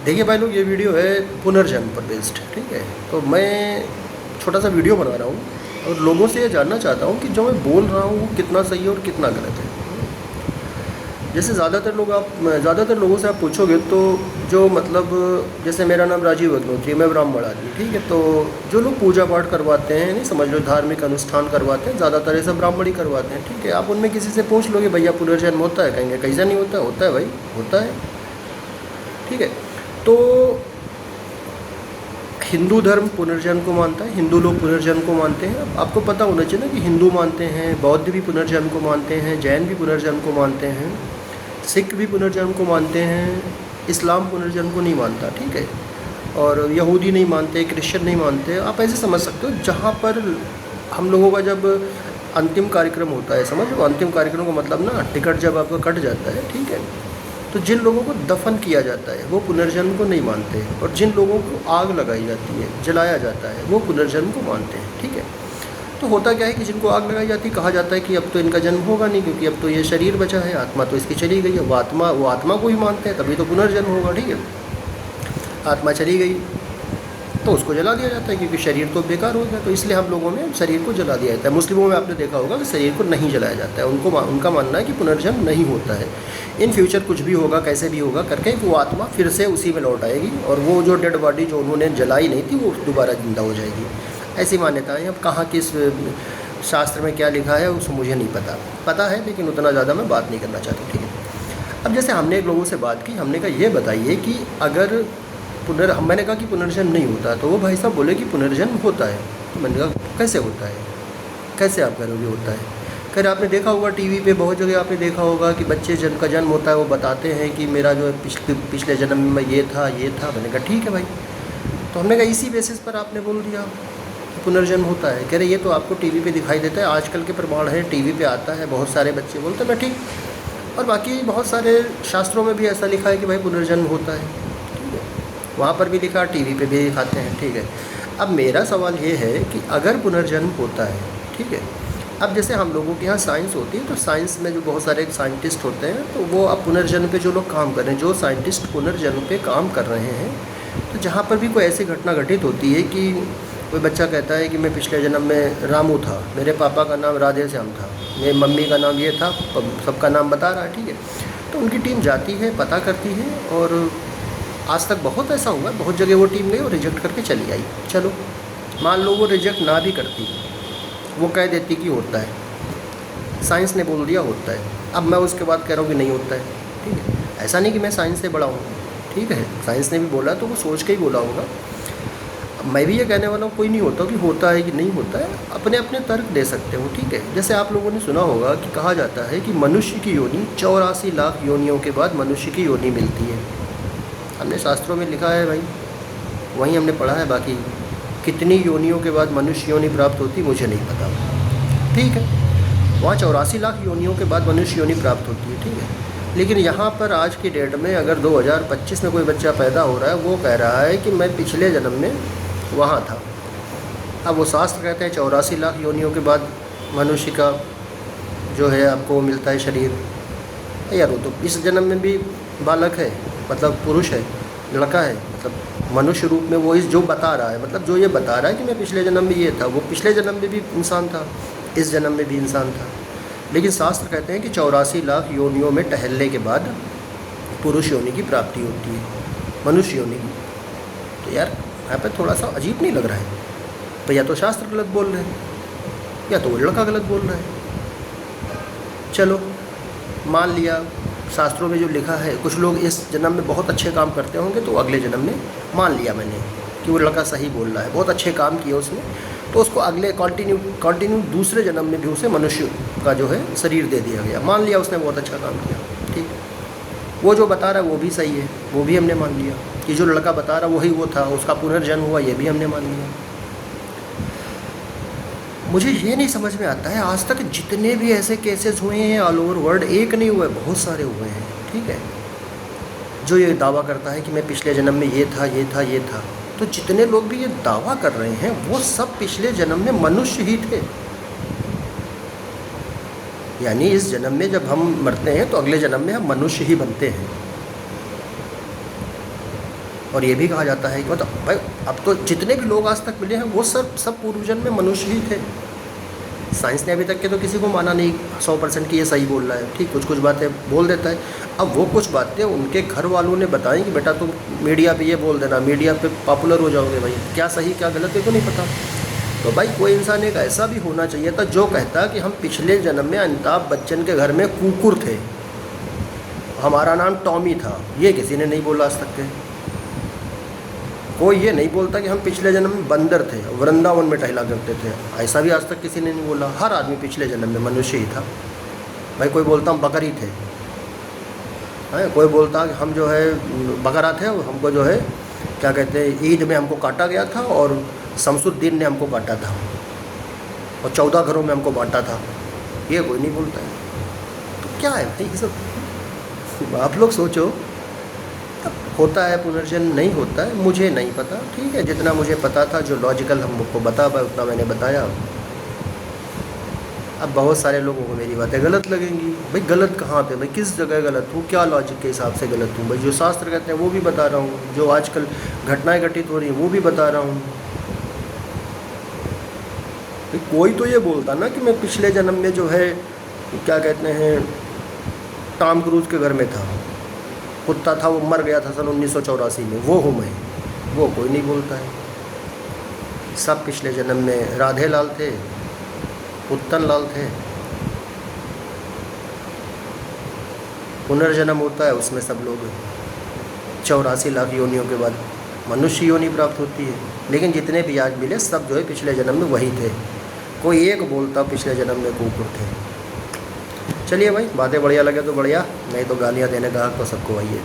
देखिए भाई लोग, ये वीडियो है पुनर्जन्म पर बेस्ड, ठीक है। तो मैं छोटा सा वीडियो बना रहा हूँ और लोगों से ये जानना चाहता हूँ कि जो मैं बोल रहा हूँ वो कितना सही है और कितना गलत है। जैसे ज़्यादातर लोगों से आप पूछोगे तो जो मतलब, जैसे मेरा नाम राजीव अग्नोत्री, मैं ब्राह्मण आदमी, ठीक है। तो जो लोग पूजा पाठ करवाते हैं, नहीं समझ लो, धार्मिक अनुष्ठान करवाते हैं, ज़्यादातर ये सब ब्राह्मण ही करवाते हैं, ठीक है। आप उनमें किसी से पूछ लोगे भैया पुनर्जन्म होता है, कहेंगे कैसा नहीं होता, होता है भाई, होता है, ठीक है। तो हिंदू धर्म पुनर्जन्म को मानता है, हिंदू लोग पुनर्जन्म को मानते हैं। अब आपको पता होना चाहिए ना कि हिंदू मानते हैं, बौद्ध भी पुनर्जन्म को मानते हैं, जैन भी पुनर्जन्म को मानते हैं, सिख भी पुनर्जन्म को मानते हैं, इस्लाम पुनर्जन्म को नहीं मानता, ठीक है। और यहूदी नहीं मानते, क्रिश्चियन नहीं मानते। आप ऐसे समझ सकते हो, जहाँ पर हम लोगों का जब अंतिम कार्यक्रम होता है, समझ लो अंतिम कार्यक्रम का मतलब ना, टिकट जब आपका कट जाता है, ठीक है, तो जिन लोगों को दफन किया जाता है वो पुनर्जन्म को नहीं मानते, और जिन लोगों को आग लगाई जाती है, जलाया जाता है, वो पुनर्जन्म को मानते हैं, ठीक है। तो होता क्या है कि जिनको आग लगाई जाती है, कहा जाता है कि अब तो इनका जन्म होगा नहीं, क्योंकि अब तो ये शरीर बचा है, आत्मा तो इसकी चली गई है। वो आत्मा को ही मानते हैं, तभी तो पुनर्जन्म होगा, ठीक है। आत्मा चली गई तो उसको जला दिया जाता है, क्योंकि शरीर तो बेकार हो गया, तो इसलिए हम लोगों में शरीर को जला दिया जाता है। मुस्लिमों में आपने देखा होगा कि शरीर को नहीं जलाया जाता है, उनका मानना है कि पुनर्जन्म नहीं होता है। इन फ्यूचर कुछ भी होगा, कैसे भी होगा करके वो आत्मा फिर से उसी में लौट आएगी, और वो जो डेड बॉडी जो उन्होंने जलाई नहीं थी वो दोबारा जिंदा हो जाएगी। ऐसी मान्यता है। अब कहाँ किस शास्त्र में क्या लिखा है उसको मुझे नहीं पता है, लेकिन उतना ज़्यादा मैं बात नहीं करना चाहता, ठीक है। अब जैसे हमने एक लोगों से बात की, हमने कहा ये बताइए कि अगर मैंने कहा कि पुनर्जन्म नहीं होता, तो वो भाई साहब बोले कि पुनर्जन्म होता है। तो मैंने कहा कैसे होता है, कैसे आप करोगे होता है। खैर आपने देखा होगा टीवी पे, बहुत जगह आपने देखा होगा कि बच्चे का जन्म होता है, वो बताते हैं कि मेरा जो है पिछले जन्म में ये था। मैंने कहा ठीक है भाई। तो हमने कहा इसी बेसिस पर आपने बोल दिया कि पुनर्जन्म होता है। कह रहे ये तो आपको टीवी पे दिखाई देता है, आजकल के प्रमाण है, टीवी पे आता है, बहुत सारे बच्चे बोलते हैं। मैं ठीक, और बाकी बहुत सारे शास्त्रों में भी ऐसा लिखा है कि भाई पुनर्जन्म होता है, ठीक है। वहाँ पर भी लिखा, टीवी पे भी दिखाते हैं, ठीक है। अब मेरा सवाल ये है कि अगर पुनर्जन्म होता है, ठीक है, अब जैसे हम लोगों के यहाँ साइंस होती है, तो साइंस में जो बहुत सारे साइंटिस्ट होते हैं, तो वो अब पुनर्जन्म पे जो लोग काम कर रहे हैं, जो साइंटिस्ट पुनर्जन्म पे काम कर रहे हैं, तो जहाँ पर भी कोई ऐसी घटना घटित होती है कि कोई बच्चा कहता है कि मैं पिछले जन्म में रामू था, मेरे पापा का नाम राधे श्याम था, मेरी मम्मी का नाम ये था, सबका नाम बता रहा है, ठीक है। तो उनकी टीम जाती है, पता करती है, और आज तक बहुत ऐसा हुआ है, बहुत जगह वो टीम गई और रिजेक्ट करके चली आई। चलो मान लो वो रिजेक्ट ना भी करती, वो कह देती कि होता है, साइंस ने बोल दिया होता है। अब मैं उसके बाद कह रहा हूँ कि नहीं होता है, ठीक है। ऐसा नहीं कि मैं साइंस से बड़ा हूँ, ठीक है, साइंस ने भी बोला तो वो सोच के ही बोला होगा। मैं भी ये कहने वाला हूँ कोई नहीं होता कि होता है कि नहीं होता है, अपने अपने तर्क दे सकते हो, ठीक है। जैसे आप लोगों ने सुना होगा कि कहा जाता है कि मनुष्य की योनि 84 लाख योनियों के बाद मनुष्य की योनि मिलती है। हमने शास्त्रों में लिखा है भाई, वहीं हमने पढ़ा है। बाकी कितनी योनियों के बाद मनुष्य योनि प्राप्त होती मुझे नहीं पता, ठीक है। वहाँ 84 लाख योनियों के बाद मनुष्य योनि प्राप्त होती है, ठीक है। लेकिन यहाँ पर आज की डेट में अगर 2025 में कोई बच्चा पैदा हो रहा है, वो कह रहा है कि मैं पिछले जन्म में वहाँ था। अब वो शास्त्र कहते हैं 84 लाख योनियों के बाद मनुष्य का जो है आपको मिलता है शरीर। यार वो तो इस जन्म में भी बालक है, मतलब पुरुष है, लड़का है, मतलब मनुष्य रूप में वो इस जो बता रहा है, मतलब जो ये बता रहा है कि मैं पिछले जन्म में ये था, वो पिछले जन्म में भी इंसान था, इस जन्म में भी इंसान था। लेकिन शास्त्र कहते हैं कि 84 लाख योनियों में टहलने के बाद पुरुष योनि की प्राप्ति होती है, मनुष्य योनि की। तो यार यहाँ पर थोड़ा सा अजीब नहीं लग रहा है? तो या तो शास्त्र गलत बोल रहे हैं, या तो वो लड़का गलत बोल रहा है। चलो मान लिया शास्त्रों में जो लिखा है, कुछ लोग इस जन्म में बहुत अच्छे काम करते होंगे, तो अगले जन्म में मान लिया मैंने कि वो लड़का सही बोल रहा है, बहुत अच्छे काम किए उसने, तो उसको अगले कंटिन्यू दूसरे जन्म में भी उसे मनुष्य का जो है शरीर दे दिया गया। मान लिया उसने बहुत अच्छा काम किया, ठीक। वो जो बता रहा है वो भी सही है, वो भी हमने मान लिया कि जो लड़का बता रहा वही वो था, उसका पुनर्जन्म हुआ, ये भी हमने मान लिया। मुझे ये नहीं समझ में आता है, आज तक जितने भी ऐसे केसेस हुए हैं ऑल ओवर वर्ल्ड, एक नहीं हुए, बहुत सारे हुए हैं, ठीक है, जो ये दावा करता है कि मैं पिछले जन्म में ये था। तो जितने लोग भी ये दावा कर रहे हैं वो सब पिछले जन्म में मनुष्य ही थे। यानी इस जन्म में जब हम मरते हैं तो अगले जन्म में हम मनुष्य ही बनते हैं। और ये भी कहा जाता है कि मतलब भाई अब तो जितने भी लोग आज तक मिले हैं वो सब पूर्वजन्म में मनुष्य ही थे। साइंस ने अभी तक के तो किसी को माना नहीं 100% कि ये सही बोल रहा है, ठीक कुछ कुछ बातें बोल देता है। अब वो कुछ बातें उनके घर वालों ने बताई कि बेटा तुम मीडिया पे ये बोल देना, मीडिया पे पॉपुलर हो जाओगे, भाई क्या सही क्या गलत है को नहीं पता। तो भाई कोई इंसान एक ऐसा भी होना चाहिए था जो कहता कि हम पिछले जन्म में अमिताभ बच्चन के घर में कुकुर थे, हमारा नाम टॉमी था। ये किसी ने नहीं बोला आज तक के। कोई ये नहीं बोलता कि हम पिछले जन्म में बंदर थे, वृंदावन में टहला करते थे, ऐसा भी आज तक किसी ने नहीं बोला। हर आदमी पिछले जन्म में मनुष्य ही था। भाई कोई बोलता हम बकरी थे, है कोई बोलता कि हम जो है बकरा थे, हमको जो है क्या कहते हैं ईद में हमको काटा गया था और शमसुद्दीन ने हमको काटा था और 14 घरों में हमको बांटा था। ये कोई नहीं बोलता है। तो क्या है भाई ये सब, आप लोग सोचो। होता है पुनर्जन्म, नहीं होता है मुझे नहीं पता, ठीक है। जितना मुझे पता था जो लॉजिकल हमको बता पाए उतना मैंने बताया। अब बहुत सारे लोगों को मेरी बातें गलत लगेंगी। भाई गलत कहाँ पे, भाई किस जगह गलत हूँ, क्या लॉजिक के हिसाब से गलत हूँ? भाई जो शास्त्र कहते हैं वो भी बता रहा हूँ, जो आजकल घटनाएं घटित हो रही हैं वो भी बता रहा हूँ। भाई कोई तो ये बोलता ना कि मैं पिछले जन्म में जो है क्या कहते हैं टॉम क्रूज के घर में था, कुत्ता था वो मर गया था सन 1984 में, वो हूँ मैं। वो कोई नहीं बोलता है। सब पिछले जन्म में राधे लाल थे, उत्तन लाल थे। पुनर्जन्म होता है उसमें सब लोग 84 लाख योनियों के बाद मनुष्य योनि प्राप्त होती है। लेकिन जितने भी आज मिले सब जो है पिछले जन्म में वही थे। कोई एक बोलता पिछले जन्म में कुकुर थे। चलिए भाई बातें बढ़िया लगे तो बढ़िया, नहीं तो गालियाँ देने का हक तो सबको वही है।